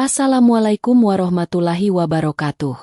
Assalamualaikum warahmatullahi wabarakatuh.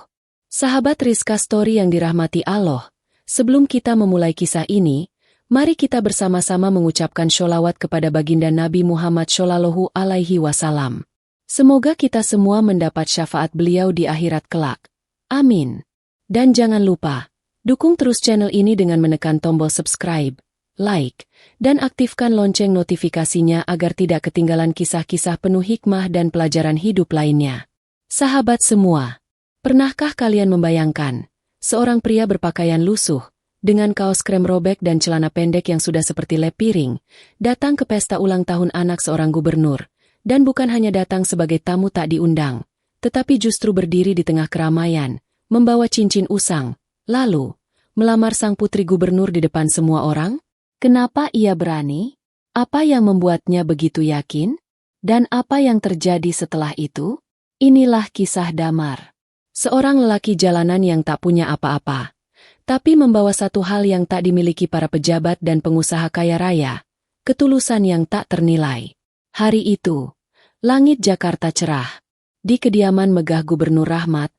Sahabat Rizka Story yang dirahmati Allah, sebelum kita memulai kisah ini, mari kita bersama-sama mengucapkan sholawat kepada baginda Nabi Muhammad Shallallahu Alaihi Wasallam. Semoga kita semua mendapat syafaat beliau di akhirat kelak. Amin. Dan jangan lupa, dukung terus channel ini dengan menekan tombol subscribe, like, dan aktifkan lonceng notifikasinya agar tidak ketinggalan kisah-kisah penuh hikmah dan pelajaran hidup lainnya. Sahabat semua, pernahkah kalian membayangkan seorang pria berpakaian lusuh, dengan kaos krem robek dan celana pendek yang sudah seperti lep piring, datang ke pesta ulang tahun anak seorang gubernur, dan bukan hanya datang sebagai tamu tak diundang, tetapi justru berdiri di tengah keramaian, membawa cincin usang, lalu melamar sang putri gubernur di depan semua orang? Kenapa ia berani? Apa yang membuatnya begitu yakin? Dan apa yang terjadi setelah itu? Inilah kisah Damar. Seorang lelaki jalanan yang tak punya apa-apa, tapi membawa satu hal yang tak dimiliki para pejabat dan pengusaha kaya raya, ketulusan yang tak ternilai. Hari itu, langit Jakarta cerah. Di kediaman megah Gubernur Rahmat,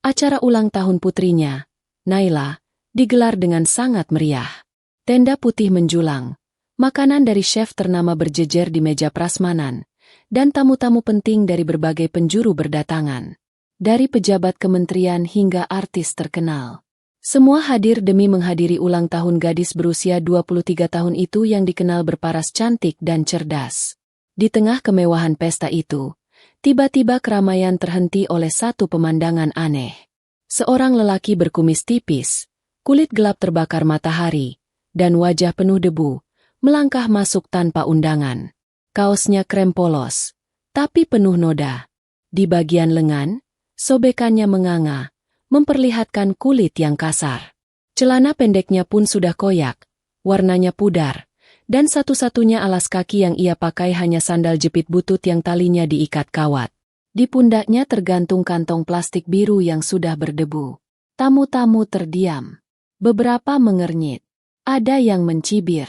acara ulang tahun putrinya, Naila, digelar dengan sangat meriah. Tenda putih menjulang, makanan dari chef ternama berjejer di meja prasmanan, dan tamu-tamu penting dari berbagai penjuru berdatangan. Dari pejabat kementerian hingga artis terkenal. Semua hadir demi menghadiri ulang tahun gadis berusia 23 tahun itu yang dikenal berparas cantik dan cerdas. Di tengah kemewahan pesta itu, tiba-tiba keramaian terhenti oleh satu pemandangan aneh. Seorang lelaki berkumis tipis, kulit gelap terbakar matahari, dan wajah penuh debu, melangkah masuk tanpa undangan. Kaosnya krem polos, tapi penuh noda. Di bagian lengan, sobekannya menganga, memperlihatkan kulit yang kasar. Celana pendeknya pun sudah koyak, warnanya pudar, dan satu-satunya alas kaki yang ia pakai hanya sandal jepit butut yang talinya diikat kawat. Di pundaknya tergantung kantong plastik biru yang sudah berdebu. Tamu-tamu terdiam. Beberapa mengernyit. Ada yang mencibir.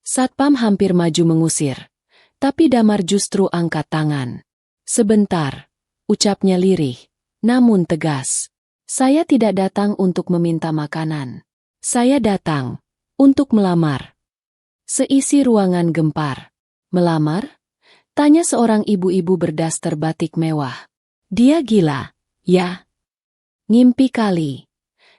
Satpam hampir maju mengusir. Tapi Damar justru angkat tangan. Sebentar, ucapnya lirih, namun tegas. Saya tidak datang untuk meminta makanan. Saya datang untuk melamar. Seisi ruangan gempar. Melamar? Tanya seorang ibu-ibu berdaster batik mewah. Dia gila, ya? Ngimpi kali.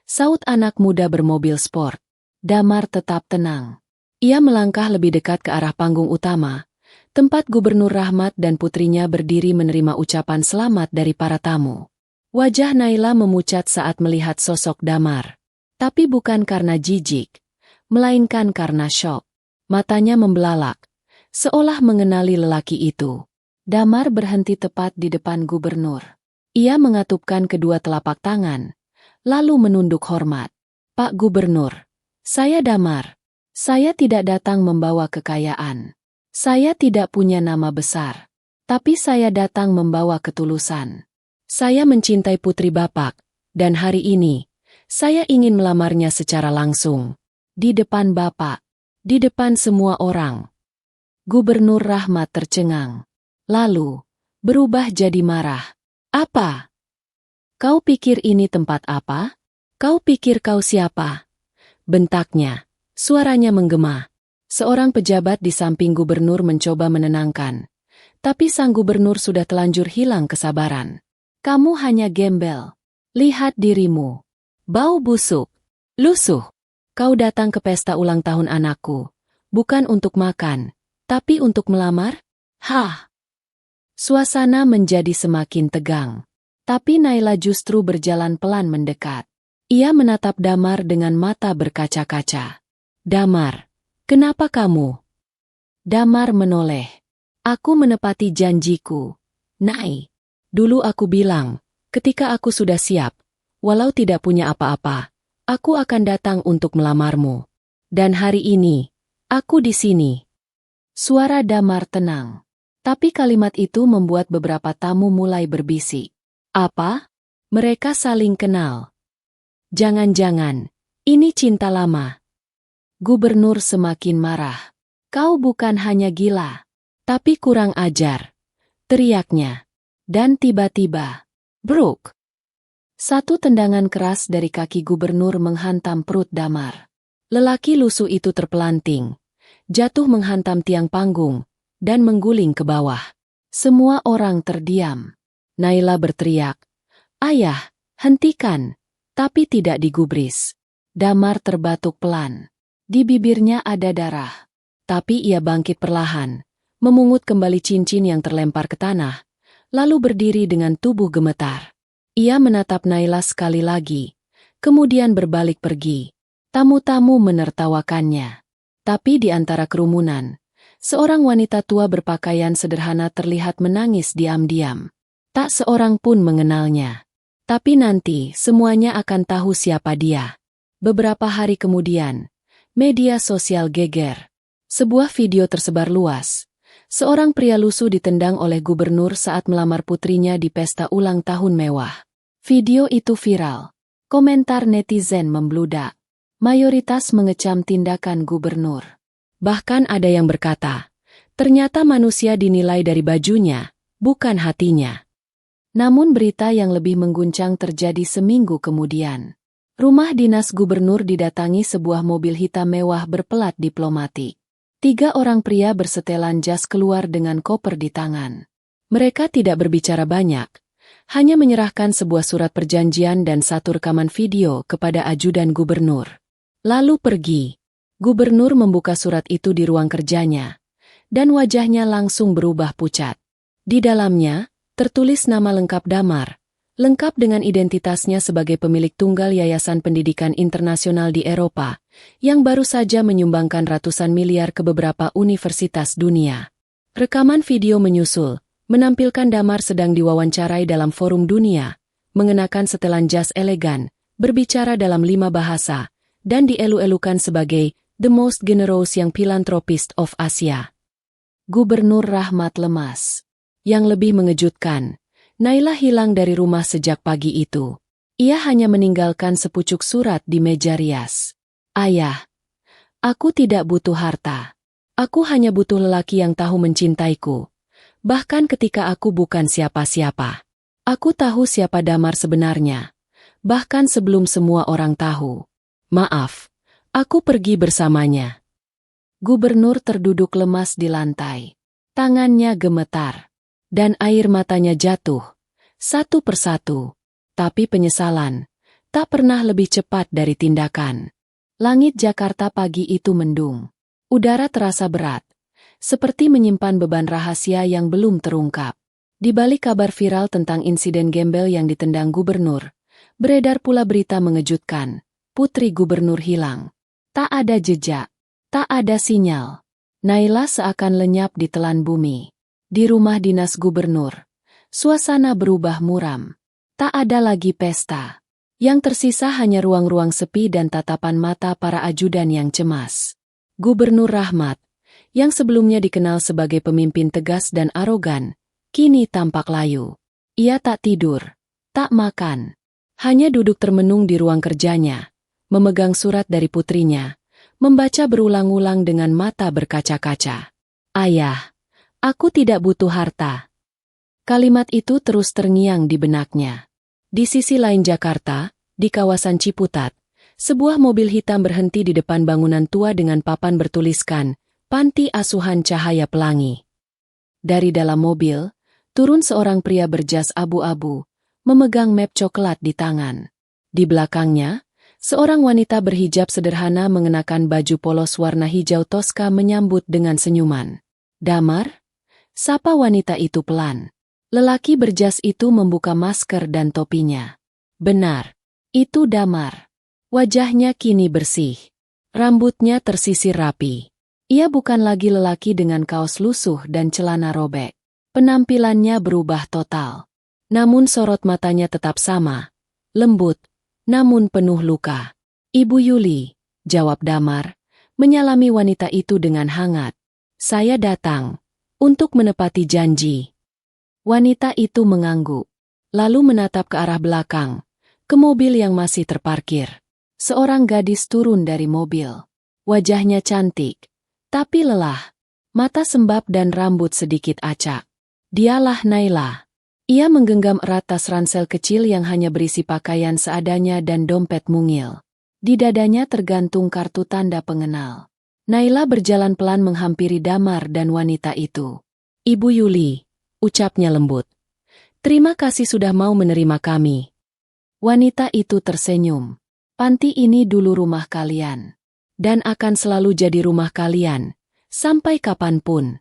Saut anak muda bermobil sport. Damar tetap tenang. Ia melangkah lebih dekat ke arah panggung utama, tempat Gubernur Rahmat dan putrinya berdiri menerima ucapan selamat dari para tamu. Wajah Naila memucat saat melihat sosok Damar. Tapi bukan karena jijik, melainkan karena syok. Matanya membelalak, seolah mengenali lelaki itu. Damar berhenti tepat di depan Gubernur. Ia mengatupkan kedua telapak tangan, lalu menunduk hormat. Pak Gubernur, saya Damar. Saya tidak datang membawa kekayaan. Saya tidak punya nama besar. Tapi saya datang membawa ketulusan. Saya mencintai putri Bapak, dan hari ini, saya ingin melamarnya secara langsung. Di depan Bapak. Di depan semua orang. Gubernur Rahmat tercengang. Lalu, berubah jadi marah. Apa? Kau pikir ini tempat apa? Kau pikir kau siapa? Bentaknya, suaranya menggema. Seorang pejabat di samping gubernur mencoba menenangkan. Tapi sang gubernur sudah telanjur hilang kesabaran. Kamu hanya gembel. Lihat dirimu. Bau busuk. Lusuh. Kau datang ke pesta ulang tahun anakku. Bukan untuk makan, tapi untuk melamar? Hah! Suasana menjadi semakin tegang. Tapi Naila justru berjalan pelan mendekat. Ia menatap Damar dengan mata berkaca-kaca. Damar, kenapa kamu? Damar menoleh. Aku menepati janjiku. Nai, dulu aku bilang, ketika aku sudah siap, walau tidak punya apa-apa, aku akan datang untuk melamarmu. Dan hari ini, aku di sini. Suara Damar tenang. Tapi kalimat itu membuat beberapa tamu mulai berbisik. Apa? Mereka saling kenal. Jangan-jangan, ini cinta lama. Gubernur semakin marah. Kau bukan hanya gila, tapi kurang ajar. Teriaknya. Dan tiba-tiba, bruk! Satu tendangan keras dari kaki gubernur menghantam perut Damar. Lelaki lusuh itu terpelanting, jatuh menghantam tiang panggung, dan mengguling ke bawah. Semua orang terdiam. Naila berteriak, "Ayah, hentikan!" Tapi tidak digubris. Damar terbatuk pelan. Di bibirnya ada darah. Tapi ia bangkit perlahan, memungut kembali cincin yang terlempar ke tanah, lalu berdiri dengan tubuh gemetar. Ia menatap Naila sekali lagi, kemudian berbalik pergi. Tamu-tamu menertawakannya. Tapi di antara kerumunan, seorang wanita tua berpakaian sederhana terlihat menangis diam-diam. Tak seorang pun mengenalnya. Tapi nanti semuanya akan tahu siapa dia. Beberapa hari kemudian, media sosial geger. Sebuah video tersebar luas. Seorang pria lusuh ditendang oleh gubernur saat melamar putrinya di pesta ulang tahun mewah. Video itu viral. Komentar netizen membludak. Mayoritas mengecam tindakan gubernur. Bahkan ada yang berkata, ternyata manusia dinilai dari bajunya, bukan hatinya. Namun berita yang lebih mengguncang terjadi seminggu kemudian. Rumah dinas gubernur didatangi sebuah mobil hitam mewah berpelat diplomatik. 3 orang pria bersetelan jas keluar dengan koper di tangan. Mereka tidak berbicara banyak, hanya menyerahkan sebuah surat perjanjian dan satu rekaman video kepada ajudan gubernur. Lalu pergi. Gubernur membuka surat itu di ruang kerjanya, dan wajahnya langsung berubah pucat. Di dalamnya, tertulis nama lengkap Damar, lengkap dengan identitasnya sebagai pemilik tunggal Yayasan Pendidikan Internasional di Eropa, yang baru saja menyumbangkan ratusan miliar ke beberapa universitas dunia. Rekaman video menyusul, menampilkan Damar sedang diwawancarai dalam forum dunia, mengenakan setelan jas elegan, berbicara dalam 5 bahasa, dan dielu-elukan sebagai the most generous young philanthropist of Asia. Gubernur Rahmat lemas. Yang lebih mengejutkan, Naila hilang dari rumah sejak pagi itu. Ia hanya meninggalkan sepucuk surat di meja rias. Ayah, aku tidak butuh harta. Aku hanya butuh lelaki yang tahu mencintaiku. Bahkan ketika aku bukan siapa-siapa. Aku tahu siapa Damar sebenarnya. Bahkan sebelum semua orang tahu. Maaf, aku pergi bersamanya. Gubernur terduduk lemas di lantai. Tangannya gemetar. Dan air matanya jatuh. Satu persatu. Tapi penyesalan tak pernah lebih cepat dari tindakan. Langit Jakarta pagi itu mendung. Udara terasa berat. Seperti menyimpan beban rahasia yang belum terungkap. Di balik kabar viral tentang insiden gembel yang ditendang gubernur, beredar pula berita mengejutkan. Putri gubernur hilang. Tak ada jejak. Tak ada sinyal. Naila seakan lenyap di telan bumi. Di rumah dinas gubernur, suasana berubah muram. Tak ada lagi pesta. Yang tersisa hanya ruang-ruang sepi dan tatapan mata para ajudan yang cemas. Gubernur Rahmat, yang sebelumnya dikenal sebagai pemimpin tegas dan arogan, kini tampak layu. Ia tak tidur, tak makan. Hanya duduk termenung di ruang kerjanya, memegang surat dari putrinya, membaca berulang-ulang dengan mata berkaca-kaca. Ayah, aku tidak butuh harta. Kalimat itu terus terngiang di benaknya. Di sisi lain Jakarta, di kawasan Ciputat, sebuah mobil hitam berhenti di depan bangunan tua dengan papan bertuliskan, Panti Asuhan Cahaya Pelangi. Dari dalam mobil, turun seorang pria berjas abu-abu, memegang map coklat di tangan. Di belakangnya, seorang wanita berhijab sederhana mengenakan baju polos warna hijau toska menyambut dengan senyuman. Damar? Sapa wanita itu pelan. Lelaki berjas itu membuka masker dan topinya. Benar, itu Damar. Wajahnya kini bersih. Rambutnya tersisir rapi. Ia bukan lagi lelaki dengan kaos lusuh dan celana robek. Penampilannya berubah total. Namun sorot matanya tetap sama. Lembut. Namun penuh luka. Ibu Yuli, jawab Damar, menyalami wanita itu dengan hangat. Saya datang untuk menepati janji. Wanita itu mengangguk, lalu menatap ke arah belakang, ke mobil yang masih terparkir. Seorang gadis turun dari mobil. Wajahnya cantik, tapi lelah. Mata sembab dan rambut sedikit acak. Dialah Naila. Ia menggenggam erat tas ransel kecil yang hanya berisi pakaian seadanya dan dompet mungil. Di dadanya tergantung kartu tanda pengenal. Naila berjalan pelan menghampiri Damar dan wanita itu. "Ibu Yuli," ucapnya lembut. "Terima kasih sudah mau menerima kami." Wanita itu tersenyum. "Panti ini dulu rumah kalian. Dan akan selalu jadi rumah kalian, sampai kapanpun."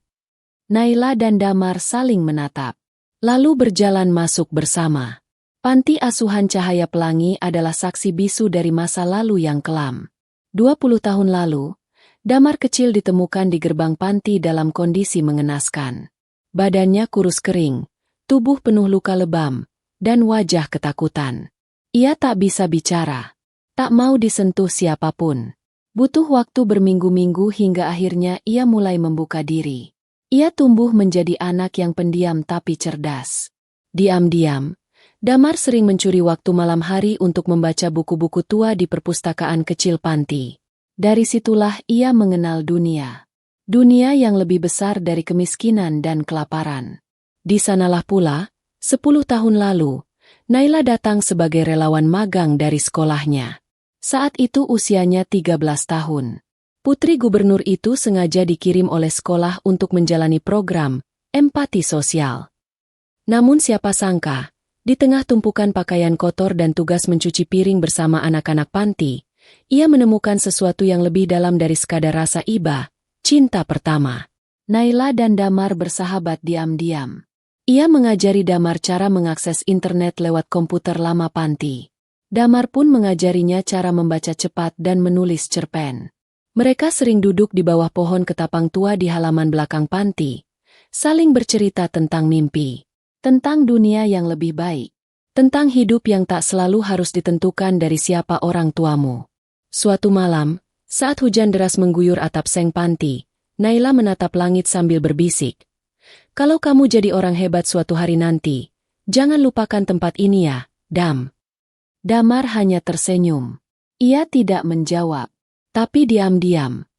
Naila dan Damar saling menatap. Lalu berjalan masuk bersama. Panti Asuhan Cahaya Pelangi adalah saksi bisu dari masa lalu yang kelam. 20 tahun lalu, Damar kecil ditemukan di gerbang panti dalam kondisi mengenaskan. Badannya kurus kering, tubuh penuh luka lebam, dan wajah ketakutan. Ia tak bisa bicara, tak mau disentuh siapapun. Butuh waktu berminggu-minggu hingga akhirnya ia mulai membuka diri. Ia tumbuh menjadi anak yang pendiam tapi cerdas. Diam-diam, Damar sering mencuri waktu malam hari untuk membaca buku-buku tua di perpustakaan kecil panti. Dari situlah ia mengenal dunia. Dunia yang lebih besar dari kemiskinan dan kelaparan. Di sanalah pula, 10 tahun lalu, Naila datang sebagai relawan magang dari sekolahnya. Saat itu usianya 13 tahun. Putri gubernur itu sengaja dikirim oleh sekolah untuk menjalani program empati sosial. Namun siapa sangka, di tengah tumpukan pakaian kotor dan tugas mencuci piring bersama anak-anak panti, ia menemukan sesuatu yang lebih dalam dari sekadar rasa iba, cinta pertama. Naila dan Damar bersahabat diam-diam. Ia mengajari Damar cara mengakses internet lewat komputer lama panti. Damar pun mengajarinya cara membaca cepat dan menulis cerpen. Mereka sering duduk di bawah pohon ketapang tua di halaman belakang panti, saling bercerita tentang mimpi, tentang dunia yang lebih baik, tentang hidup yang tak selalu harus ditentukan dari siapa orang tuamu. Suatu malam, saat hujan deras mengguyur atap seng panti, Naila menatap langit sambil berbisik, "Kalau kamu jadi orang hebat suatu hari nanti, jangan lupakan tempat ini ya, Dam." Damar hanya tersenyum. Ia tidak menjawab. Tapi diam-diam,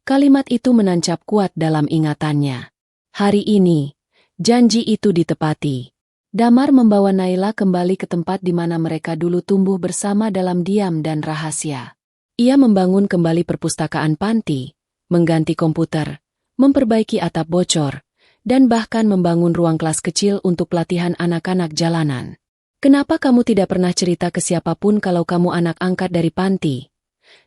kalimat itu menancap kuat dalam ingatannya. Hari ini, janji itu ditepati. Damar membawa Naila kembali ke tempat di mana mereka dulu tumbuh bersama dalam diam dan rahasia. Ia membangun kembali perpustakaan panti, mengganti komputer, memperbaiki atap bocor, dan bahkan membangun ruang kelas kecil untuk pelatihan anak-anak jalanan. "Kenapa kamu tidak pernah cerita ke siapapun kalau kamu anak angkat dari panti?"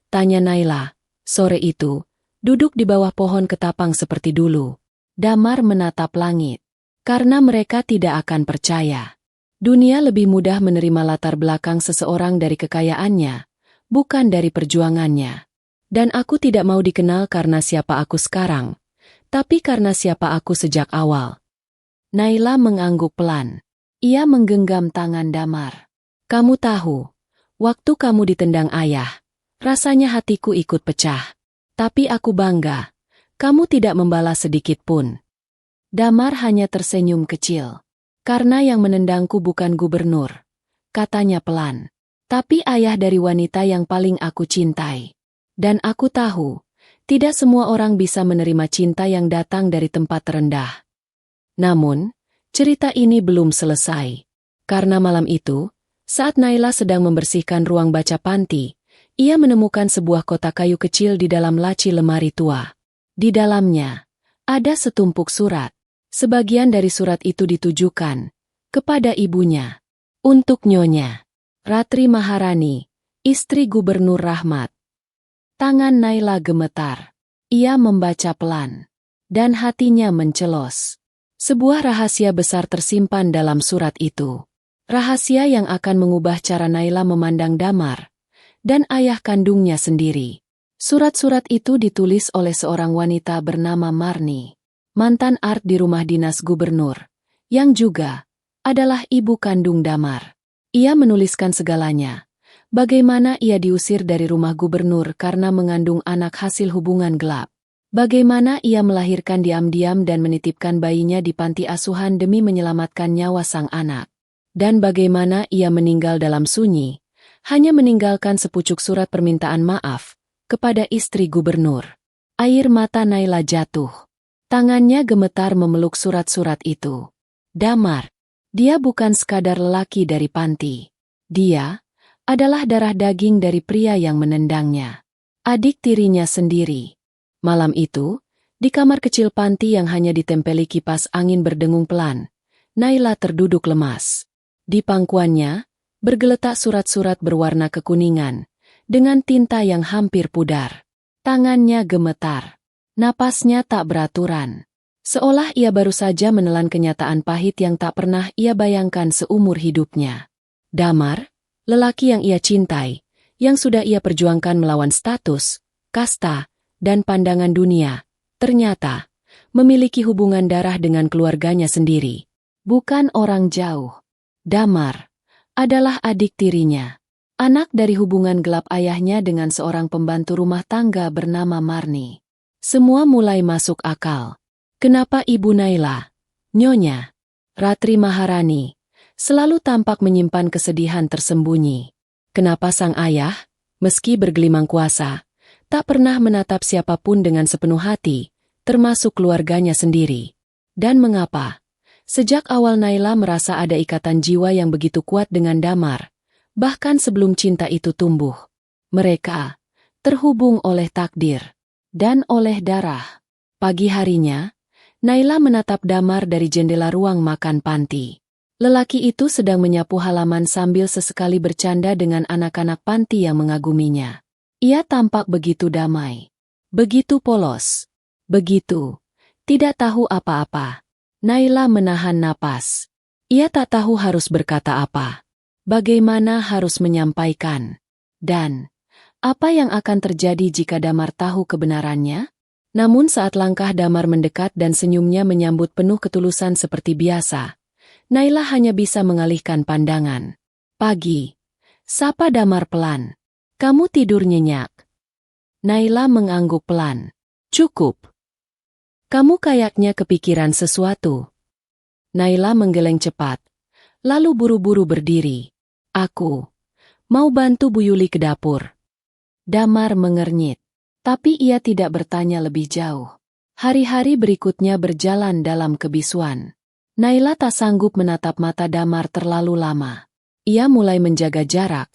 tanya Naila. Sore itu, duduk di bawah pohon ketapang seperti dulu. Damar menatap langit. Karena mereka tidak akan percaya. Dunia lebih mudah menerima latar belakang seseorang dari kekayaannya, bukan dari perjuangannya. Dan aku tidak mau dikenal karena siapa aku sekarang, tapi karena siapa aku sejak awal. Naila mengangguk pelan. Ia menggenggam tangan Damar. "Kamu tahu, waktu kamu ditendang ayah, rasanya hatiku ikut pecah. Tapi aku bangga, kamu tidak membalas sedikit pun." Damar hanya tersenyum kecil. "Karena yang menendangku bukan gubernur," katanya pelan. "Tapi ayah dari wanita yang paling aku cintai. Dan aku tahu, tidak semua orang bisa menerima cinta yang datang dari tempat terendah." Namun, cerita ini belum selesai. Karena malam itu, saat Naila sedang membersihkan ruang baca panti, ia menemukan sebuah kotak kayu kecil di dalam laci lemari tua. Di dalamnya, ada setumpuk surat. Sebagian dari surat itu ditujukan kepada ibunya. Untuk Nyonya Ratri Maharani, istri Gubernur Rahmat. Tangan Naila gemetar. Ia membaca pelan. Dan hatinya mencelos. Sebuah rahasia besar tersimpan dalam surat itu. Rahasia yang akan mengubah cara Naila memandang Damar dan ayah kandungnya sendiri. Surat-surat itu ditulis oleh seorang wanita bernama Marni, mantan art di rumah dinas gubernur, yang juga adalah ibu kandung Damar. Ia menuliskan segalanya. Bagaimana ia diusir dari rumah gubernur karena mengandung anak hasil hubungan gelap. Bagaimana ia melahirkan diam-diam dan menitipkan bayinya di panti asuhan demi menyelamatkan nyawa sang anak. Dan bagaimana ia meninggal dalam sunyi, hanya meninggalkan sepucuk surat permintaan maaf kepada istri gubernur. Air mata Naila jatuh. Tangannya gemetar memeluk surat-surat itu. Damar. Dia bukan sekadar lelaki dari panti. Dia adalah darah daging dari pria yang menendangnya. Adik tirinya sendiri. Malam itu, di kamar kecil panti yang hanya ditempeli kipas angin berdengung pelan, Naila terduduk lemas. Di pangkuannya, bergeletak surat-surat berwarna kekuningan, dengan tinta yang hampir pudar. Tangannya gemetar. Napasnya tak beraturan. Seolah ia baru saja menelan kenyataan pahit yang tak pernah ia bayangkan seumur hidupnya. Damar, lelaki yang ia cintai, yang sudah ia perjuangkan melawan status, kasta, dan pandangan dunia, ternyata memiliki hubungan darah dengan keluarganya sendiri. Bukan orang jauh. Damar adalah adik tirinya. Anak dari hubungan gelap ayahnya dengan seorang pembantu rumah tangga bernama Marni. Semua mulai masuk akal. Kenapa Ibu Naila, Nyonya Ratri Maharani, selalu tampak menyimpan kesedihan tersembunyi? Kenapa sang ayah, meski bergelimang kuasa, tak pernah menatap siapapun dengan sepenuh hati, termasuk keluarganya sendiri? Dan mengapa, sejak awal Naila merasa ada ikatan jiwa yang begitu kuat dengan Damar, bahkan sebelum cinta itu tumbuh, mereka terhubung oleh takdir dan oleh darah? Pagi harinya, Naila menatap Damar dari jendela ruang makan panti. Lelaki itu sedang menyapu halaman sambil sesekali bercanda dengan anak-anak panti yang mengaguminya. Ia tampak begitu damai, begitu polos, begitu tidak tahu apa-apa. Naila menahan napas. Ia tak tahu harus berkata apa, bagaimana harus menyampaikan, dan apa yang akan terjadi jika Damar tahu kebenarannya? Namun saat langkah Damar mendekat dan senyumnya menyambut penuh ketulusan seperti biasa, Naila hanya bisa mengalihkan pandangan. Pagi, sapa Damar pelan. Kamu tidur nyenyak? Naila mengangguk pelan. Cukup. Kamu kayaknya kepikiran sesuatu. Naila menggeleng cepat, lalu buru-buru berdiri. Aku mau bantu Bu Yuli ke dapur. Damar mengernyit. Tapi ia tidak bertanya lebih jauh. Hari-hari berikutnya berjalan dalam kebisuan. Naila tak sanggup menatap mata Damar terlalu lama. Ia mulai menjaga jarak,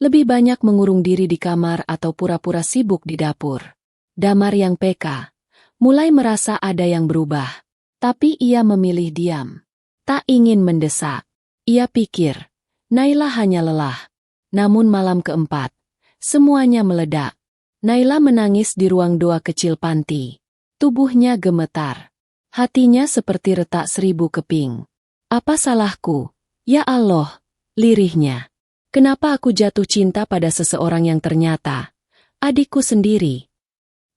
lebih banyak mengurung diri di kamar atau pura-pura sibuk di dapur. Damar yang peka, mulai merasa ada yang berubah. Tapi ia memilih diam. Tak ingin mendesak. Ia pikir, Naila hanya lelah. Namun malam keempat, semuanya meledak. Naila menangis di ruang doa kecil panti. Tubuhnya gemetar. Hatinya seperti retak 1000 keping. Apa salahku? Ya Allah, lirihnya. Kenapa aku jatuh cinta pada seseorang yang ternyata adikku sendiri?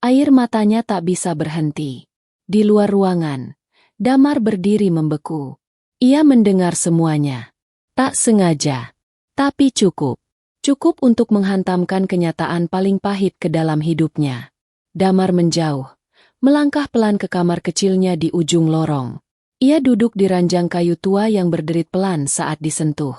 Air matanya tak bisa berhenti. Di luar ruangan, Damar berdiri membeku. Ia mendengar semuanya. Tak sengaja, tapi cukup. Cukup untuk menghantamkan kenyataan paling pahit ke dalam hidupnya. Damar menjauh, melangkah pelan ke kamar kecilnya di ujung lorong. Ia duduk di ranjang kayu tua yang berderit pelan saat disentuh.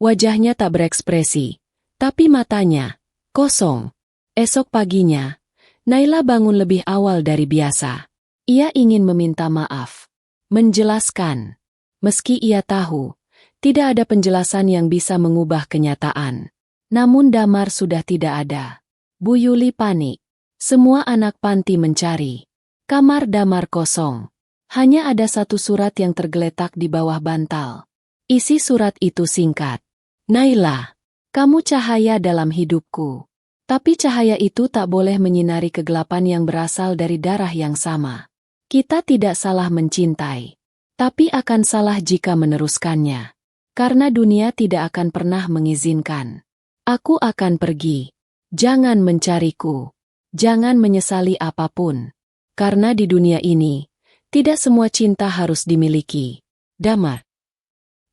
Wajahnya tak berekspresi, tapi matanya kosong. Esok paginya, Naila bangun lebih awal dari biasa. Ia ingin meminta maaf, menjelaskan. Meski ia tahu, tidak ada penjelasan yang bisa mengubah kenyataan. Namun Damar sudah tidak ada. Bu Yuli panik. Semua anak panti mencari. Kamar Damar kosong. Hanya ada satu surat yang tergeletak di bawah bantal. Isi surat itu singkat. Naila, kamu cahaya dalam hidupku. Tapi cahaya itu tak boleh menyinari kegelapan yang berasal dari darah yang sama. Kita tidak salah mencintai. Tapi akan salah jika meneruskannya. Karena dunia tidak akan pernah mengizinkan. Aku akan pergi. Jangan mencariku. Jangan menyesali apapun. Karena di dunia ini, tidak semua cinta harus dimiliki. Damar.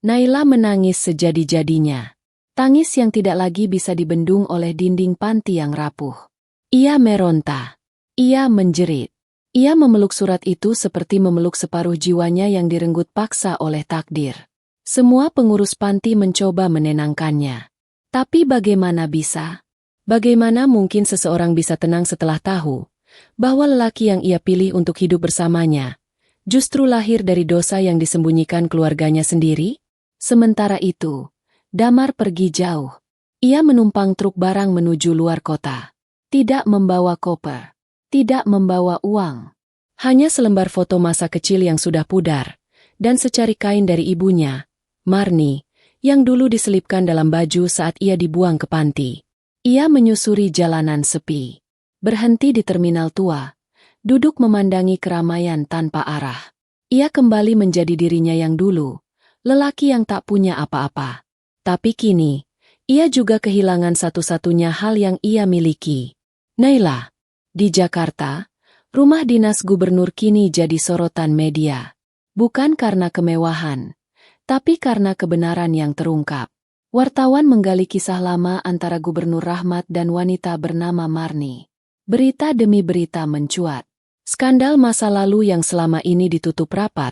Naila menangis sejadi-jadinya. Tangis yang tidak lagi bisa dibendung oleh dinding panti yang rapuh. Ia meronta. Ia menjerit. Ia memeluk surat itu seperti memeluk separuh jiwanya yang direnggut paksa oleh takdir. Semua pengurus panti mencoba menenangkannya. Tapi bagaimana bisa? Bagaimana mungkin seseorang bisa tenang setelah tahu bahwa lelaki yang ia pilih untuk hidup bersamanya justru lahir dari dosa yang disembunyikan keluarganya sendiri? Sementara itu, Damar pergi jauh. Ia menumpang truk barang menuju luar kota. Tidak membawa koper. Tidak membawa uang. Hanya selembar foto masa kecil yang sudah pudar. Dan secari kain dari ibunya, Marni, yang dulu diselipkan dalam baju saat ia dibuang ke panti. Ia menyusuri jalanan sepi. Berhenti di terminal tua. Duduk memandangi keramaian tanpa arah. Ia kembali menjadi dirinya yang dulu. Lelaki yang tak punya apa-apa. Tapi kini, ia juga kehilangan satu-satunya hal yang ia miliki. Naila. Di Jakarta, rumah dinas gubernur kini jadi sorotan media. Bukan karena kemewahan, tapi karena kebenaran yang terungkap. Wartawan menggali kisah lama antara Gubernur Rahmat dan wanita bernama Marni. Berita demi berita mencuat. Skandal masa lalu yang selama ini ditutup rapat,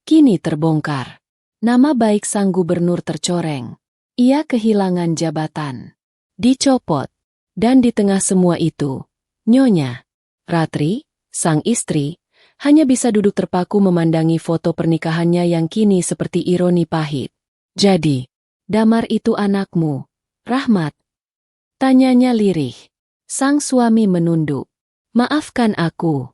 kini terbongkar. Nama baik sang gubernur tercoreng. Ia kehilangan jabatan. Dicopot. Dan di tengah semua itu, Nyonya Ratri, sang istri, hanya bisa duduk terpaku memandangi foto pernikahannya yang kini seperti ironi pahit. Jadi, Damar itu anakmu, Rahmat? Tanyanya lirih. Sang suami menunduk. Maafkan aku.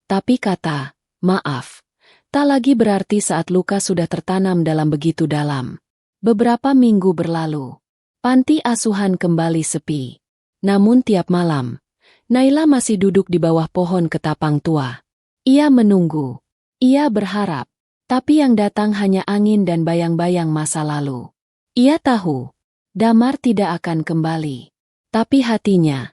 Tapi kata, maaf, tak lagi berarti saat luka sudah tertanam dalam begitu dalam. Beberapa minggu berlalu. Panti asuhan kembali sepi. Namun tiap malam, Naila masih duduk di bawah pohon ketapang tua. Ia menunggu. Ia berharap. Tapi yang datang hanya angin dan bayang-bayang masa lalu. Ia tahu, Damar tidak akan kembali. Tapi hatinya,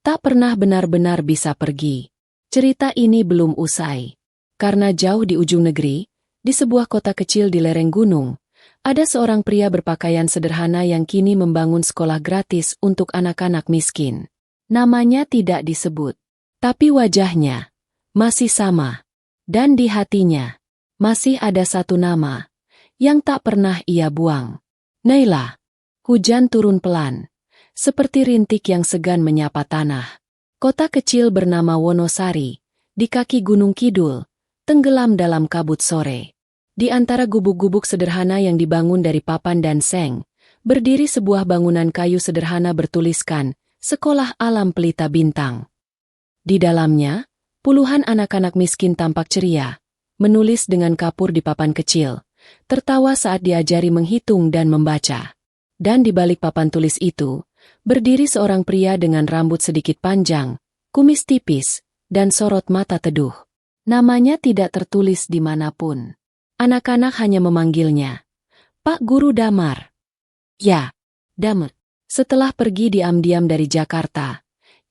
tak pernah benar-benar bisa pergi. Cerita ini belum usai. Karena jauh di ujung negeri, di sebuah kota kecil di lereng gunung, ada seorang pria berpakaian sederhana yang kini membangun sekolah gratis untuk anak-anak miskin. Namanya tidak disebut, tapi wajahnya masih sama. Dan di hatinya, masih ada satu nama yang tak pernah ia buang. Naila. Hujan turun pelan, seperti rintik yang segan menyapa tanah. Kota kecil bernama Wonosari, di kaki Gunung Kidul, tenggelam dalam kabut sore. Di antara gubuk-gubuk sederhana yang dibangun dari papan dan seng, berdiri sebuah bangunan kayu sederhana bertuliskan, Sekolah Alam Pelita Bintang. Di dalamnya, puluhan anak-anak miskin tampak ceria, menulis dengan kapur di papan kecil, tertawa saat diajari menghitung dan membaca. Dan di balik papan tulis itu, berdiri seorang pria dengan rambut sedikit panjang, kumis tipis, dan sorot mata teduh. Namanya tidak tertulis dimanapun. Anak-anak hanya memanggilnya Pak Guru Damar. Ya, Damar. Setelah pergi diam-diam dari Jakarta,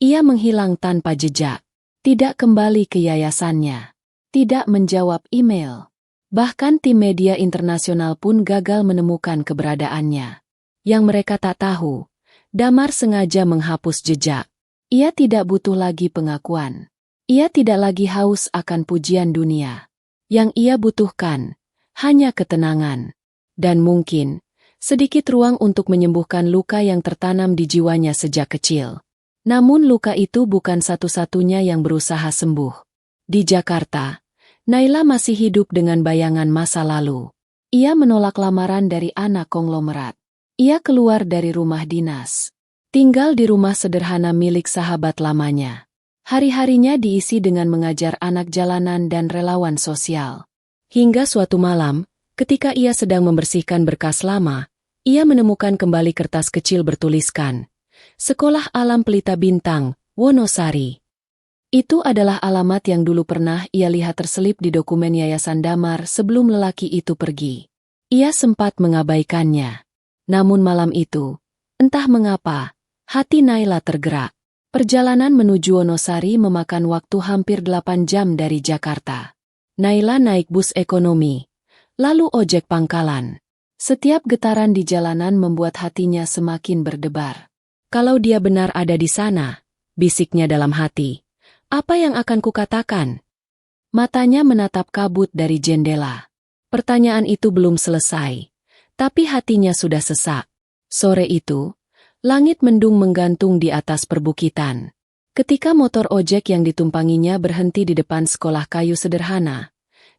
ia menghilang tanpa jejak. Tidak kembali ke yayasannya. Tidak menjawab email. Bahkan tim media internasional pun gagal menemukan keberadaannya. Yang mereka tak tahu, Damar sengaja menghapus jejak. Ia tidak butuh lagi pengakuan. Ia tidak lagi haus akan pujian dunia. Yang ia butuhkan, hanya ketenangan. Dan mungkin, sedikit ruang untuk menyembuhkan luka yang tertanam di jiwanya sejak kecil. Namun luka itu bukan satu-satunya yang berusaha sembuh. Di Jakarta, Naila masih hidup dengan bayangan masa lalu. Ia menolak lamaran dari anak konglomerat. Ia keluar dari rumah dinas. Tinggal di rumah sederhana milik sahabat lamanya. Hari-harinya diisi dengan mengajar anak jalanan dan relawan sosial. Hingga suatu malam, ketika ia sedang membersihkan berkas lama, ia menemukan kembali kertas kecil bertuliskan, Sekolah Alam Pelita Bintang, Wonosari. Itu adalah alamat yang dulu pernah ia lihat terselip di dokumen Yayasan Damar sebelum lelaki itu pergi. Ia sempat mengabaikannya. Namun malam itu, entah mengapa, hati Naila tergerak. Perjalanan menuju Wonosari memakan waktu hampir 8 jam dari Jakarta. Naila naik bus ekonomi, lalu ojek pangkalan. Setiap getaran di jalanan membuat hatinya semakin berdebar. Kalau dia benar ada di sana, bisiknya dalam hati, apa yang akan kukatakan? Matanya menatap kabut dari jendela. Pertanyaan itu belum selesai, tapi hatinya sudah sesak. Sore itu, langit mendung menggantung di atas perbukitan. Ketika motor ojek yang ditumpanginya berhenti di depan sekolah kayu sederhana,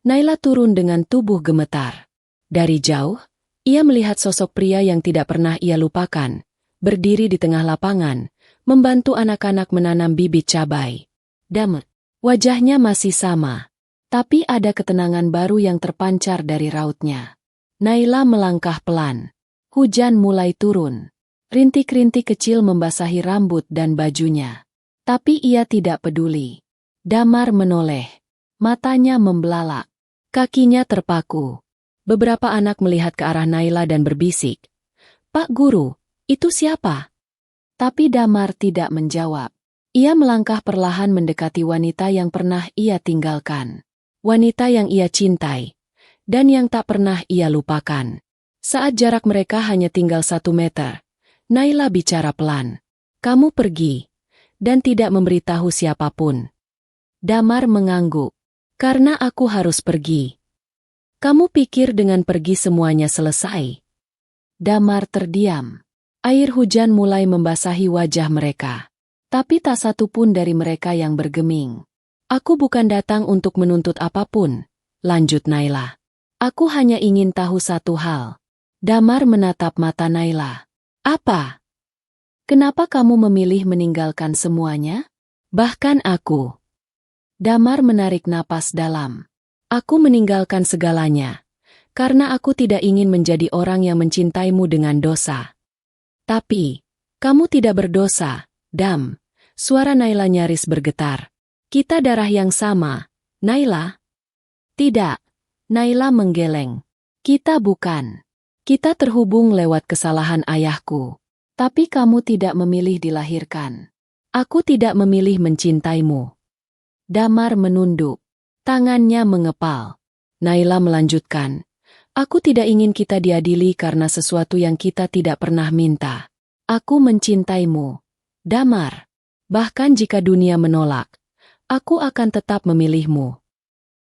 Naila turun dengan tubuh gemetar. Dari jauh, Ia melihat sosok pria yang tidak pernah ia lupakan, berdiri di tengah lapangan, membantu anak-anak menanam bibit cabai. Damet. Wajahnya masih sama, tapi ada ketenangan baru yang terpancar dari rautnya. Naila melangkah pelan. Hujan mulai turun. Rintik-rintik kecil membasahi rambut dan bajunya. Tapi ia tidak peduli. Damar menoleh. Matanya membelalak. Kakinya terpaku. Beberapa anak melihat ke arah Naila dan berbisik, "Pak Guru, itu siapa?" Tapi Damar tidak menjawab. Ia melangkah perlahan mendekati wanita yang pernah ia tinggalkan. Wanita yang ia cintai. Dan yang tak pernah ia lupakan. Saat jarak mereka hanya tinggal 1 meter, Naila bicara pelan. "Kamu pergi." Dan tidak memberitahu siapapun. Damar mengangguk. "Karena aku harus pergi." "Kamu pikir dengan pergi semuanya selesai?" Damar terdiam. Air hujan mulai membasahi wajah mereka. Tapi tak satu pun dari mereka yang bergeming. "Aku bukan datang untuk menuntut apapun," lanjut Naila. "Aku hanya ingin tahu satu hal." Damar menatap mata Naila. "Apa? Kenapa kamu memilih meninggalkan semuanya? Bahkan aku." Damar menarik napas dalam. "Aku meninggalkan segalanya. Karena aku tidak ingin menjadi orang yang mencintaimu dengan dosa." "Tapi, kamu tidak berdosa, Dam." Suara Naila nyaris bergetar. "Kita darah yang sama, Naila." "Tidak." Naila menggeleng. "Kita bukan. Kita terhubung lewat kesalahan ayahku. Tapi kamu tidak memilih dilahirkan. Aku tidak memilih mencintaimu." Damar menunduk. Tangannya mengepal. Naila melanjutkan. "Aku tidak ingin kita diadili karena sesuatu yang kita tidak pernah minta. Aku mencintaimu, Damar. Bahkan jika dunia menolak, aku akan tetap memilihmu."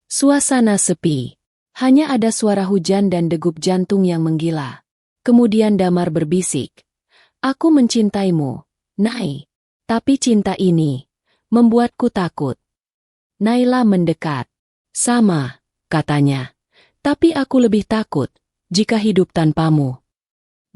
Suasana sepi. Hanya ada suara hujan dan degup jantung yang menggila. Kemudian Damar berbisik. "Aku mencintaimu, Nai. Tapi cinta ini membuatku takut." Naila mendekat. "Sama," katanya. "Tapi aku lebih takut jika hidup tanpamu."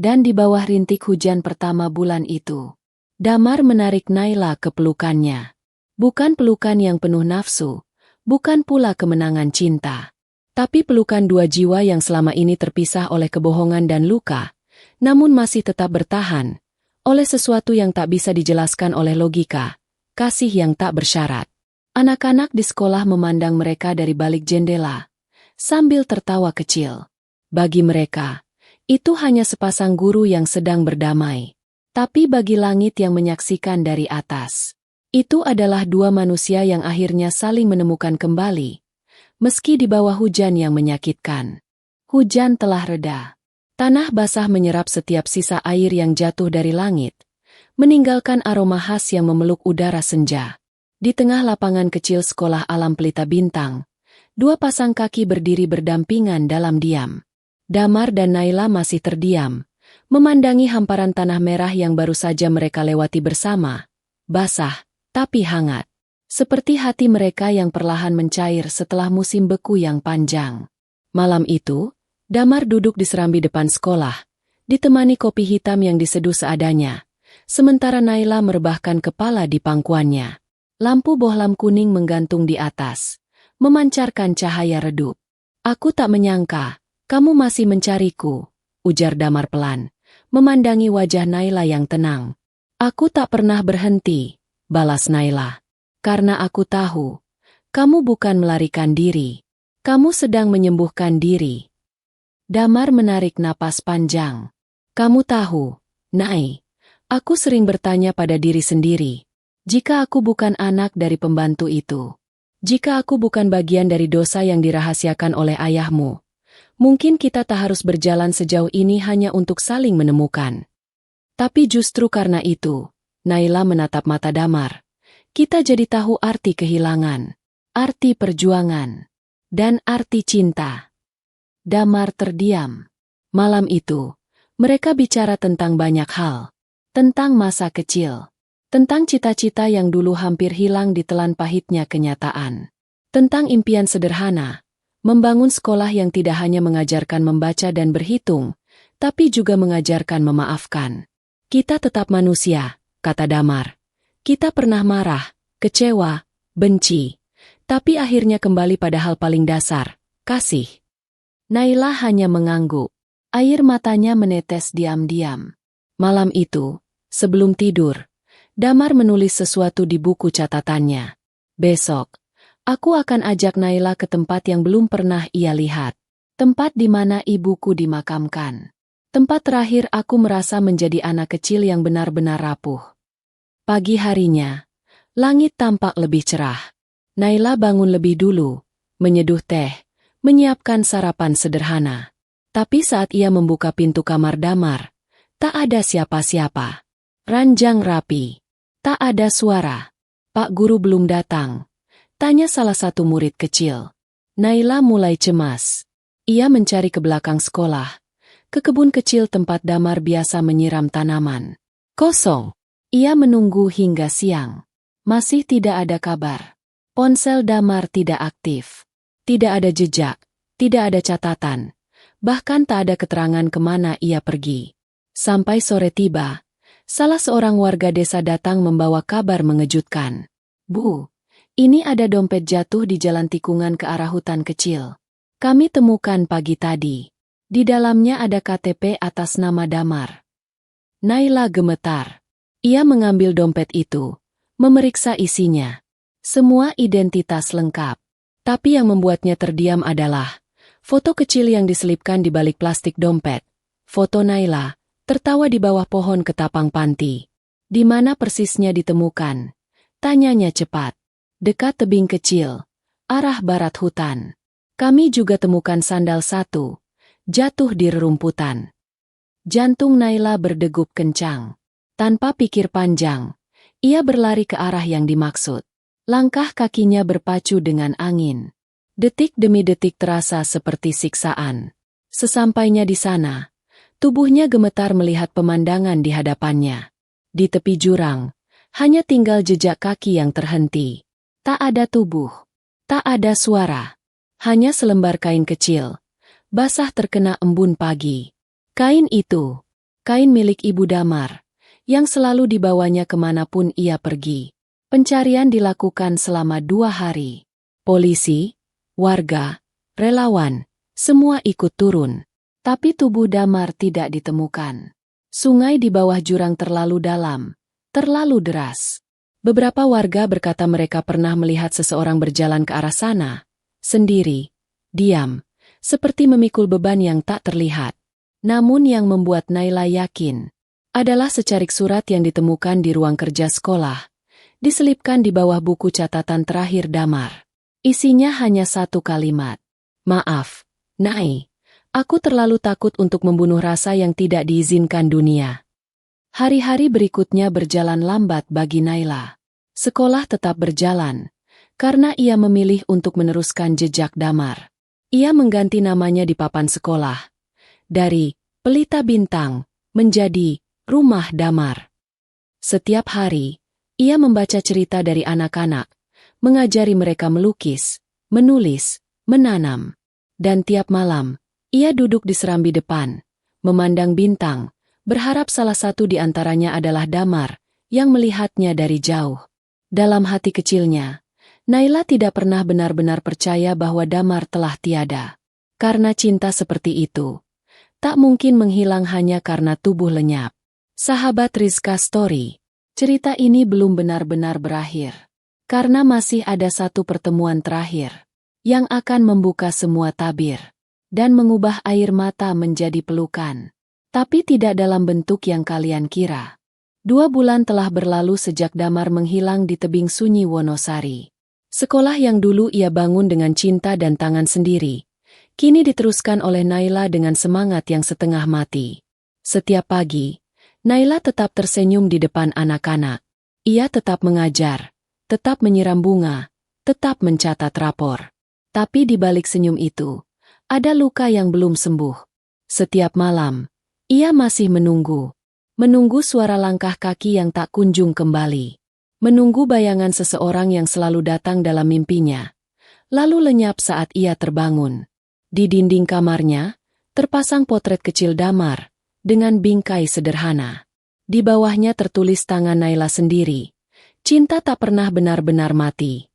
Dan di bawah rintik hujan pertama bulan itu, Damar menarik Naila ke pelukannya. Bukan pelukan yang penuh nafsu, bukan pula kemenangan cinta. Tapi pelukan dua jiwa yang selama ini terpisah oleh kebohongan dan luka, namun masih tetap bertahan, oleh sesuatu yang tak bisa dijelaskan oleh logika, kasih yang tak bersyarat. Anak-anak di sekolah memandang mereka dari balik jendela, sambil tertawa kecil. Bagi mereka, itu hanya sepasang guru yang sedang berdamai. Tapi bagi langit yang menyaksikan dari atas, itu adalah dua manusia yang akhirnya saling menemukan kembali, meski di bawah hujan yang menyakitkan. Hujan telah reda. Tanah basah menyerap setiap sisa air yang jatuh dari langit, meninggalkan aroma khas yang memeluk udara senja. Di tengah lapangan kecil sekolah alam Pelita Bintang, dua pasang kaki berdiri berdampingan dalam diam. Damar dan Naila masih terdiam, memandangi hamparan tanah merah yang baru saja mereka lewati bersama, basah, tapi hangat. Seperti hati mereka yang perlahan mencair setelah musim beku yang panjang. Malam itu, Damar duduk di serambi depan sekolah, ditemani kopi hitam yang diseduh seadanya, sementara Naila merebahkan kepala di pangkuannya. Lampu bohlam kuning menggantung di atas, memancarkan cahaya redup. "Aku tak menyangka, kamu masih mencariku," ujar Damar pelan, memandangi wajah Naila yang tenang. "Aku tak pernah berhenti," balas Naila. "Karena aku tahu, kamu bukan melarikan diri. Kamu sedang menyembuhkan diri." Damar menarik napas panjang. "Kamu tahu, Nai, aku sering bertanya pada diri sendiri, jika aku bukan anak dari pembantu itu, jika aku bukan bagian dari dosa yang dirahasiakan oleh ayahmu, mungkin kita tak harus berjalan sejauh ini hanya untuk saling menemukan. Tapi justru karena itu," Naila menatap mata Damar, "kita jadi tahu arti kehilangan, arti perjuangan, dan arti cinta." Damar terdiam. Malam itu, mereka bicara tentang banyak hal. Tentang masa kecil. Tentang cita-cita yang dulu hampir hilang ditelan pahitnya kenyataan. Tentang impian sederhana. Membangun sekolah yang tidak hanya mengajarkan membaca dan berhitung, tapi juga mengajarkan memaafkan. Kita tetap manusia, kata Damar. Kita pernah marah, kecewa, benci. Tapi akhirnya kembali pada hal paling dasar, kasih. Naila hanya mengangguk. Air matanya menetes diam-diam. Malam itu, sebelum tidur, Damar menulis sesuatu di buku catatannya. Besok, aku akan ajak Naila ke tempat yang belum pernah ia lihat. Tempat di mana ibuku dimakamkan. Tempat terakhir aku merasa menjadi anak kecil yang benar-benar rapuh. Pagi harinya, langit tampak lebih cerah. Naila bangun lebih dulu, menyeduh teh, menyiapkan sarapan sederhana. Tapi saat ia membuka pintu kamar Damar, tak ada siapa-siapa. Ranjang rapi. Tak ada suara. Pak guru belum datang. Tanya salah satu murid kecil. Naila mulai cemas. Ia mencari ke belakang sekolah, ke kebun kecil tempat Damar biasa menyiram tanaman. Kosong. Ia menunggu hingga siang. Masih tidak ada kabar. Ponsel Damar tidak aktif. Tidak ada jejak. Tidak ada catatan. Bahkan tak ada keterangan kemana ia pergi. Sampai sore tiba, salah seorang warga desa datang membawa kabar mengejutkan. Bu, ini ada dompet jatuh di jalan tikungan ke arah hutan kecil. Kami temukan pagi tadi. Di dalamnya ada KTP atas nama Damar. Naila gemetar. Ia mengambil dompet itu, memeriksa isinya. Semua identitas lengkap. Tapi yang membuatnya terdiam adalah foto kecil yang diselipkan di balik plastik dompet. Foto Naila, tertawa di bawah pohon ketapang panti. Di mana persisnya ditemukan? Tanyanya cepat. Dekat tebing kecil, arah barat hutan. Kami juga temukan sandal satu, jatuh di rerumputan. Jantung Naila berdegup kencang. Tanpa pikir panjang, ia berlari ke arah yang dimaksud. Langkah kakinya berpacu dengan angin. Detik demi detik terasa seperti siksaan. Sesampainya di sana, tubuhnya gemetar melihat pemandangan di hadapannya. Di tepi jurang, hanya tinggal jejak kaki yang terhenti. Tak ada tubuh, tak ada suara. Hanya selembar kain kecil, basah terkena embun pagi. Kain itu, kain milik Ibu Damar, yang selalu dibawanya kemanapun ia pergi. Pencarian dilakukan selama 2 hari. Polisi, warga, relawan, semua ikut turun. Tapi tubuh Damar tidak ditemukan. Sungai di bawah jurang terlalu dalam, terlalu deras. Beberapa warga berkata mereka pernah melihat seseorang berjalan ke arah sana, sendiri, diam, seperti memikul beban yang tak terlihat. Namun yang membuat Naila yakin adalah secarik surat yang ditemukan di ruang kerja sekolah, diselipkan di bawah buku catatan terakhir Damar. Isinya hanya satu kalimat. Maaf, Nai, aku terlalu takut untuk membunuh rasa yang tidak diizinkan dunia. Hari-hari berikutnya berjalan lambat bagi Naila. Sekolah tetap berjalan, karena ia memilih untuk meneruskan jejak Damar. Ia mengganti namanya di papan sekolah. Dari Pelita Bintang menjadi Rumah Damar. Setiap hari, ia membaca cerita dari anak-anak, mengajari mereka melukis, menulis, menanam. Dan tiap malam, ia duduk di serambi depan, memandang bintang, berharap salah satu di antaranya adalah Damar, yang melihatnya dari jauh. Dalam hati kecilnya, Naila tidak pernah benar-benar percaya bahwa Damar telah tiada. Karena cinta seperti itu, tak mungkin menghilang hanya karena tubuh lenyap. Sahabat Rizka Story, cerita ini belum benar-benar berakhir. Karena masih ada satu pertemuan terakhir, yang akan membuka semua tabir, dan mengubah air mata menjadi pelukan. Tapi tidak dalam bentuk yang kalian kira. 2 bulan telah berlalu sejak Damar menghilang di tebing sunyi Wonosari. Sekolah yang dulu ia bangun dengan cinta dan tangan sendiri, kini diteruskan oleh Naila dengan semangat yang setengah mati. Setiap pagi, Naila tetap tersenyum di depan anak-anak. Ia tetap mengajar, tetap menyiram bunga, tetap mencatat rapor. Tapi di balik senyum itu, ada luka yang belum sembuh. Setiap malam, ia masih menunggu. Menunggu suara langkah kaki yang tak kunjung kembali. Menunggu bayangan seseorang yang selalu datang dalam mimpinya, lalu lenyap saat ia terbangun. Di dinding kamarnya, terpasang potret kecil Damar, dengan bingkai sederhana. Di bawahnya tertulis tangan Naila sendiri, cinta tak pernah benar-benar mati.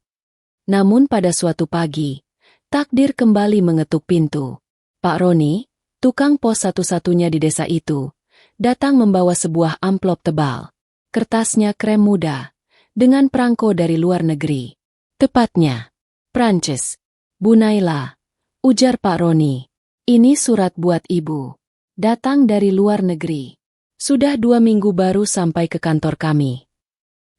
Namun pada suatu pagi, takdir kembali mengetuk pintu. Pak Roni, tukang pos satu-satunya di desa itu, datang membawa sebuah amplop tebal. Kertasnya krem muda, dengan perangko dari luar negeri. Tepatnya, Prancis. Bu Naila, ujar Pak Roni, ini surat buat ibu. Datang dari luar negeri. Sudah 2 minggu baru sampai ke kantor kami.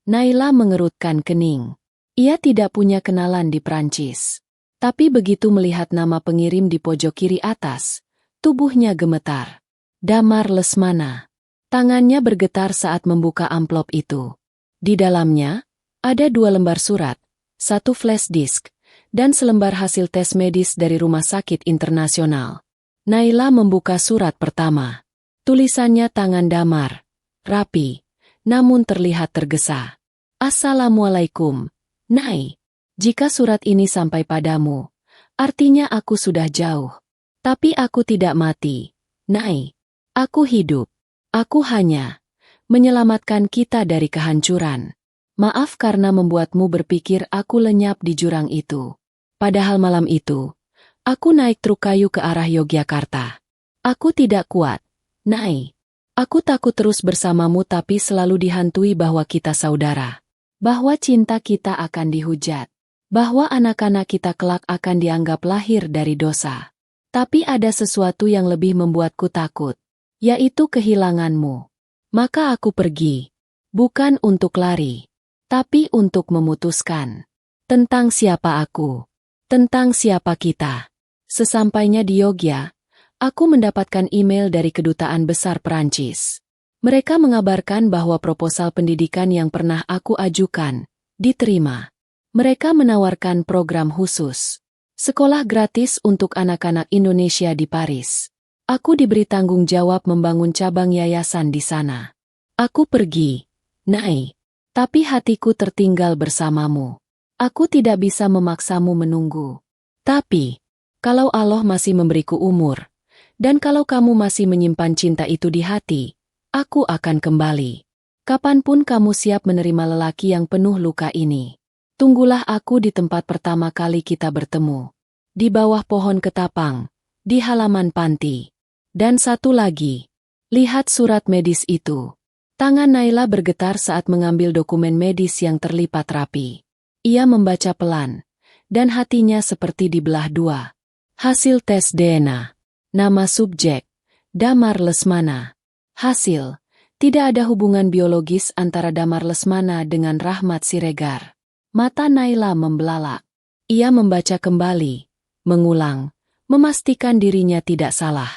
Naila mengerutkan kening. Ia tidak punya kenalan di Prancis. Tapi begitu melihat nama pengirim di pojok kiri atas, tubuhnya gemetar. Damar Lesmana. Tangannya bergetar saat membuka amplop itu. Di dalamnya, ada 2 lembar surat, 1 flash disk, dan selembar hasil tes medis dari Rumah Sakit Internasional. Naila membuka surat pertama. Tulisannya tangan Damar. Rapi, namun terlihat tergesa. Assalamualaikum, Nai. Jika surat ini sampai padamu, artinya aku sudah jauh. Tapi aku tidak mati, Nai. Aku hidup. Aku hanya menyelamatkan kita dari kehancuran. Maaf karena membuatmu berpikir aku lenyap di jurang itu. Padahal malam itu, aku naik truk kayu ke arah Yogyakarta. Aku tidak kuat, Nai. Aku takut terus bersamamu tapi selalu dihantui bahwa kita saudara. Bahwa cinta kita akan dihujat. Bahwa anak-anak kita kelak akan dianggap lahir dari dosa. Tapi ada sesuatu yang lebih membuatku takut, yaitu kehilanganmu. Maka aku pergi, bukan untuk lari, tapi untuk memutuskan. Tentang siapa aku. Tentang siapa kita. Sesampainya di Yogya, aku mendapatkan email dari Kedutaan Besar Perancis. Mereka mengabarkan bahwa proposal pendidikan yang pernah aku ajukan diterima. Mereka menawarkan program khusus. Sekolah gratis untuk anak-anak Indonesia di Paris. Aku diberi tanggung jawab membangun cabang yayasan di sana. Aku pergi, Nai. Tapi hatiku tertinggal bersamamu. Aku tidak bisa memaksamu menunggu. Tapi, kalau Allah masih memberiku umur, dan kalau kamu masih menyimpan cinta itu di hati, aku akan kembali. Kapanpun kamu siap menerima lelaki yang penuh luka ini. Tunggulah aku di tempat pertama kali kita bertemu. Di bawah pohon ketapang, di halaman panti. Dan satu lagi, lihat surat medis itu. Tangan Naila bergetar saat mengambil dokumen medis yang terlipat rapi. Ia membaca pelan, dan hatinya seperti dibelah 2. Hasil tes DNA. Nama subjek, Damar Lesmana. Hasil, tidak ada hubungan biologis antara Damar Lesmana dengan Rahmat Siregar. Mata Naila membelalak. Ia membaca kembali, mengulang, memastikan dirinya tidak salah.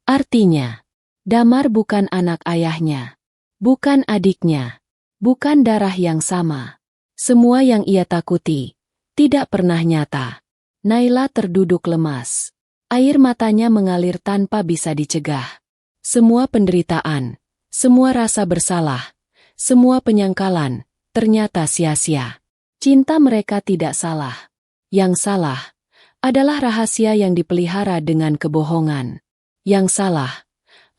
Artinya, Damar bukan anak ayahnya, bukan adiknya, bukan darah yang sama. Semua yang ia takuti tidak pernah nyata. Naila terduduk lemas. Air matanya mengalir tanpa bisa dicegah. Semua penderitaan, semua rasa bersalah, semua penyangkalan, ternyata sia-sia. Cinta mereka tidak salah. Yang salah adalah rahasia yang dipelihara dengan kebohongan. Yang salah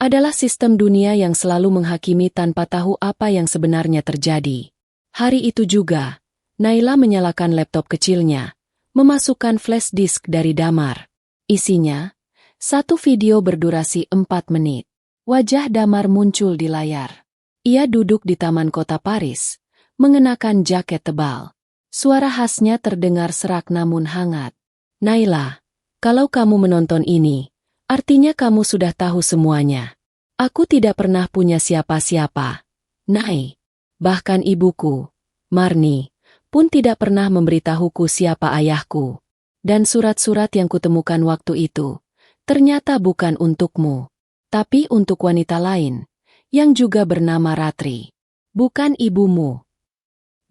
adalah sistem dunia yang selalu menghakimi tanpa tahu apa yang sebenarnya terjadi. Hari itu juga, Naila menyalakan laptop kecilnya, memasukkan flash disk dari Damar. Isinya, 1 video berdurasi 4 menit. Wajah Damar muncul di layar. Ia duduk di taman kota Paris, mengenakan jaket tebal. Suara khasnya terdengar serak namun hangat. Naila, kalau kamu menonton ini, artinya kamu sudah tahu semuanya. Aku tidak pernah punya siapa-siapa, Nai. Bahkan ibuku, Marni, pun tidak pernah memberitahuku siapa ayahku. Dan surat-surat yang kutemukan waktu itu, ternyata bukan untukmu, tapi untuk wanita lain, yang juga bernama Ratri. Bukan ibumu.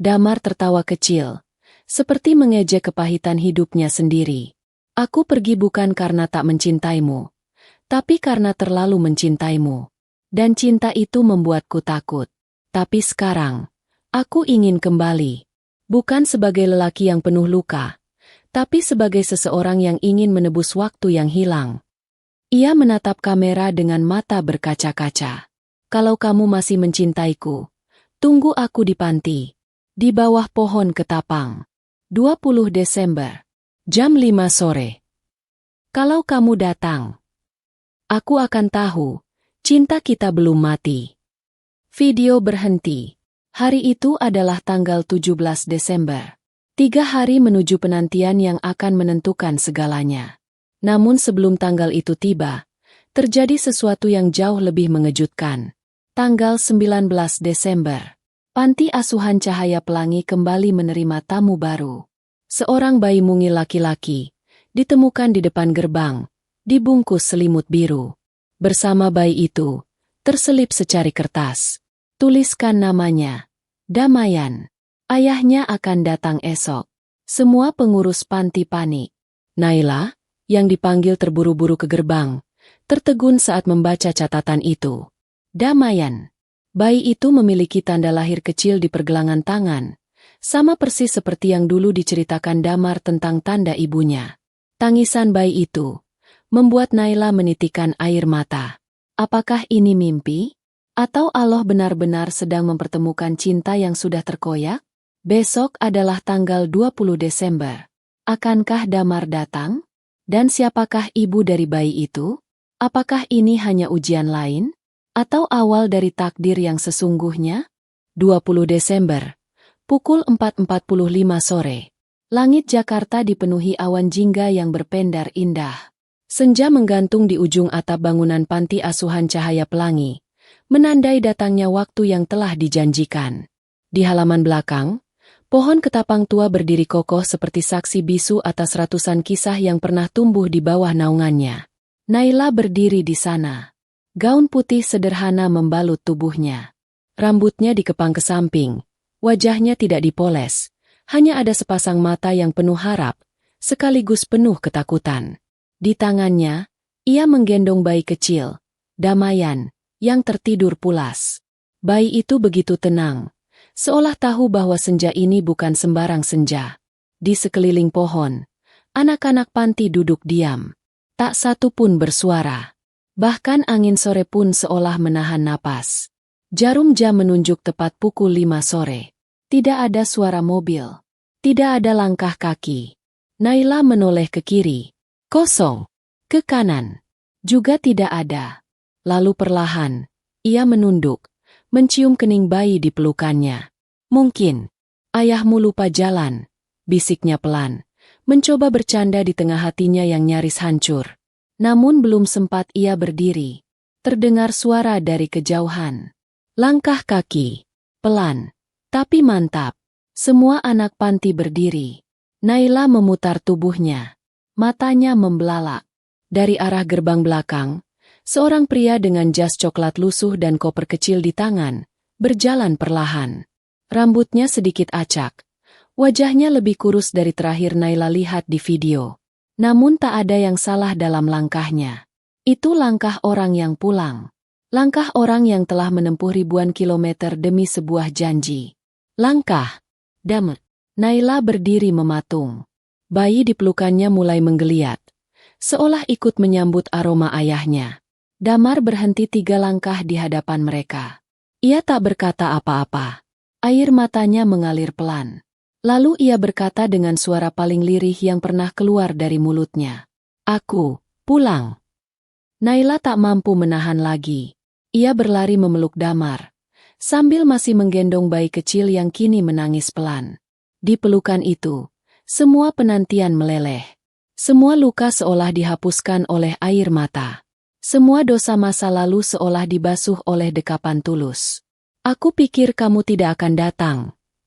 Damar tertawa kecil, seperti mengejek kepahitan hidupnya sendiri. Aku pergi bukan karena tak mencintaimu, tapi karena terlalu mencintaimu. Dan cinta itu membuatku takut. Tapi sekarang, aku ingin kembali. Bukan sebagai lelaki yang penuh luka, tapi sebagai seseorang yang ingin menebus waktu yang hilang. Ia menatap kamera dengan mata berkaca-kaca. Kalau kamu masih mencintaiku, tunggu aku di panti. Di bawah pohon ketapang. 20 Desember. Jam 5 sore. Kalau kamu datang, aku akan tahu, cinta kita belum mati. Video berhenti. Hari itu adalah tanggal 17 Desember. 3 hari menuju penantian yang akan menentukan segalanya. Namun sebelum tanggal itu tiba, terjadi sesuatu yang jauh lebih mengejutkan. Tanggal 19 Desember. Panti Asuhan Cahaya Pelangi kembali menerima tamu baru. Seorang bayi mungil laki-laki ditemukan di depan gerbang, dibungkus selimut biru. Bersama bayi itu, terselip secari kertas. Tuliskan namanya, Damayan. Ayahnya akan datang esok. Semua pengurus panti panik. Naila, yang dipanggil terburu-buru ke gerbang, tertegun saat membaca catatan itu. Damayan. Bayi itu memiliki tanda lahir kecil di pergelangan tangan, sama persis seperti yang dulu diceritakan Damar tentang tanda ibunya. Tangisan bayi itu membuat Naila menitikkan air mata. Apakah ini mimpi? Atau Allah benar-benar sedang mempertemukan cinta yang sudah terkoyak? Besok adalah tanggal 20 Desember. Akankah Damar datang? Dan siapakah ibu dari bayi itu? Apakah ini hanya ujian lain? Atau awal dari takdir yang sesungguhnya? 20 Desember. Pukul 4.45 sore. Langit Jakarta dipenuhi awan jingga yang berpendar indah. Senja menggantung di ujung atap bangunan Panti Asuhan Cahaya Pelangi, menandai datangnya waktu yang telah dijanjikan. Di halaman belakang, pohon ketapang tua berdiri kokoh seperti saksi bisu atas ratusan kisah yang pernah tumbuh di bawah naungannya. Naila berdiri di sana. Gaun putih sederhana membalut tubuhnya. Rambutnya dikepang ke samping, wajahnya tidak dipoles, hanya ada sepasang mata yang penuh harap, sekaligus penuh ketakutan. Di tangannya, ia menggendong bayi kecil, Damayan, yang tertidur pulas. Bayi itu begitu tenang, seolah tahu bahwa senja ini bukan sembarang senja. Di sekeliling pohon, anak-anak panti duduk diam. Tak satu pun bersuara. Bahkan angin sore pun seolah menahan napas. Jarum jam menunjuk tepat pukul 5 sore. Tidak ada suara mobil. Tidak ada langkah kaki. Naila menoleh ke kiri. Kosong. Ke kanan. Juga tidak ada. Lalu perlahan, ia menunduk, mencium kening bayi di pelukannya. Mungkin, ayahmu lupa jalan, bisiknya pelan, mencoba bercanda di tengah hatinya yang nyaris hancur. Namun belum sempat ia berdiri, terdengar suara dari kejauhan. Langkah kaki, pelan, tapi mantap. Semua anak panti berdiri. Naila memutar tubuhnya. Matanya membelalak. Dari arah gerbang belakang, seorang pria dengan jas coklat lusuh dan koper kecil di tangan, berjalan perlahan. Rambutnya sedikit acak. Wajahnya lebih kurus dari terakhir Naila lihat di video. Namun tak ada yang salah dalam langkahnya. Itu langkah orang yang pulang. Langkah orang yang telah menempuh ribuan kilometer demi sebuah janji. Langkah Damar. Naila berdiri mematung. Bayi di pelukannya mulai menggeliat, seolah ikut menyambut aroma ayahnya. Damar berhenti 3 langkah di hadapan mereka. Ia tak berkata apa-apa. Air matanya mengalir pelan. Lalu ia berkata dengan suara paling lirih yang pernah keluar dari mulutnya. Aku pulang. Naila tak mampu menahan lagi. Ia berlari memeluk Damar, sambil masih menggendong bayi kecil yang kini menangis pelan. Di pelukan itu, semua penantian meleleh. Semua luka seolah dihapuskan oleh air mata. Semua dosa masa lalu seolah dibasuh oleh dekapan tulus. Aku pikir kamu tidak akan datang,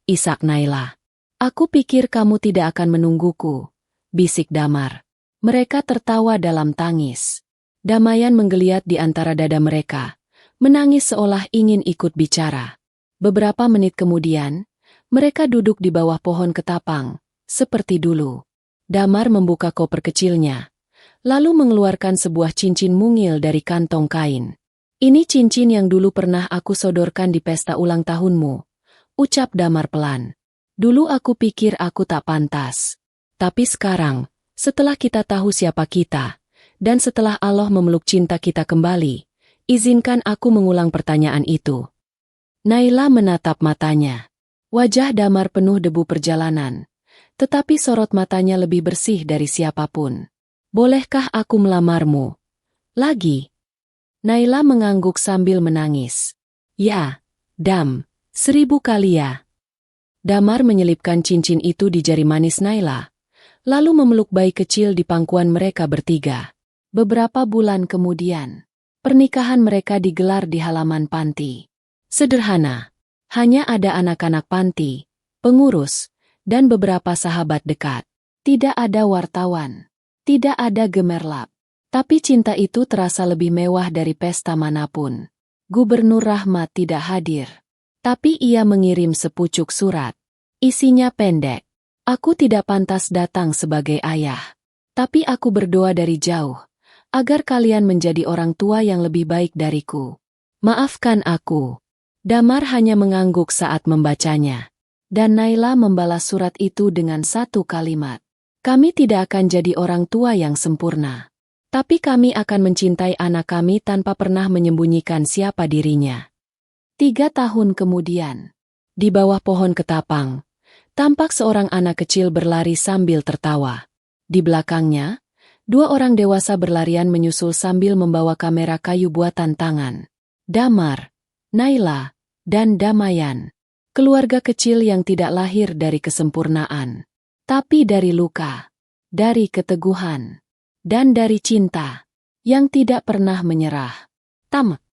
isak Naila. Aku pikir kamu tidak akan menungguku, bisik Damar. Mereka tertawa dalam tangis. Damayan menggeliat di antara dada mereka, menangis seolah ingin ikut bicara. Beberapa menit kemudian, mereka duduk di bawah pohon ketapang, seperti dulu. Damar membuka koper kecilnya, lalu mengeluarkan sebuah cincin mungil dari kantong kain. Ini cincin yang dulu pernah aku sodorkan di pesta ulang tahunmu, ucap Damar pelan. Dulu aku pikir aku tak pantas. Tapi sekarang, setelah kita tahu siapa kita, Dan setelah Allah memeluk cinta kita kembali, izinkan aku mengulang pertanyaan itu. Naila menatap matanya. Wajah Damar penuh debu perjalanan, tetapi sorot matanya lebih bersih dari siapapun. Bolehkah aku melamarmu? Lagi? Naila mengangguk sambil menangis. Ya, Dam, 1000 kali ya. Damar menyelipkan cincin itu di jari manis Naila, lalu memeluk bayi kecil di pangkuan mereka bertiga. Beberapa bulan kemudian, pernikahan mereka digelar di halaman panti. Sederhana, hanya ada anak-anak panti, pengurus, dan beberapa sahabat dekat. Tidak ada wartawan, tidak ada gemerlap. Tapi cinta itu terasa lebih mewah dari pesta manapun. Gubernur Rahmat tidak hadir, tapi ia mengirim sepucuk surat. Isinya pendek. Aku tidak pantas datang sebagai ayah, tapi aku berdoa dari jauh, agar kalian menjadi orang tua yang lebih baik dariku. Maafkan aku. Damar hanya mengangguk saat membacanya. Dan Naila membalas surat itu dengan satu kalimat. Kami tidak akan jadi orang tua yang sempurna. Tapi kami akan mencintai anak kami tanpa pernah menyembunyikan siapa dirinya. 3 tahun kemudian, di bawah pohon ketapang, tampak seorang anak kecil berlari sambil tertawa. Di belakangnya, 2 orang dewasa berlarian menyusul sambil membawa kamera kayu buatan tangan. Damar, Naila, dan Damayan. Keluarga kecil yang tidak lahir dari kesempurnaan, tapi dari luka, dari keteguhan, dan dari cinta yang tidak pernah menyerah. Tamat.